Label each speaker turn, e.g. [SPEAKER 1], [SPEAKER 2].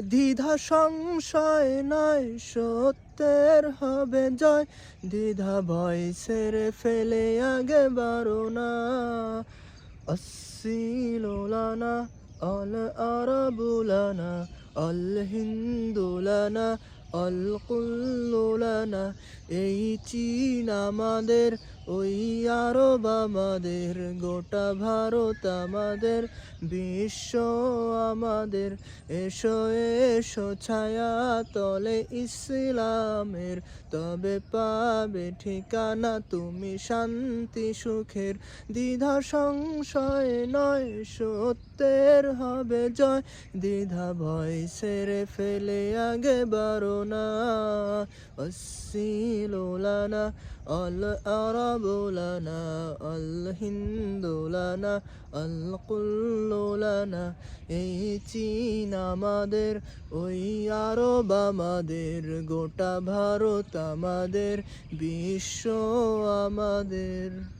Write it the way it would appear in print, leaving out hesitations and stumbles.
[SPEAKER 1] দ্বিধা সংশয় নয়, সত্যের হবে জয়। দ্বিধা ভয় সেরে ফেলে আগে বাড়ো না। আসসিলুলানা আল আরাবুলানা আল হিন্দুলানা আল কুল্লুলানা। এই চীন আমাদের, ওই আরব আমাদের, গোটা ভারত আমাদের, বিশ্ব আমাদের। এসো এসো ছায়া তলে ইসলামের, তবে পাবে ঠিকানা তুমি শান্তি সুখের। দ্বিধা সংশয় নয়, সত্যের হবে জয়। দ্বিধা ভয় সেরে ফেলে আগে বাড়ো না। আসসিলুলানা আল আরাবুলানা আল হিন্দুলানা আল কুল্লুলানা। এই চীন আমাদের, ওই আরব আমাদের, গোটা ভারত আমাদের, বিশ্ব আমাদের।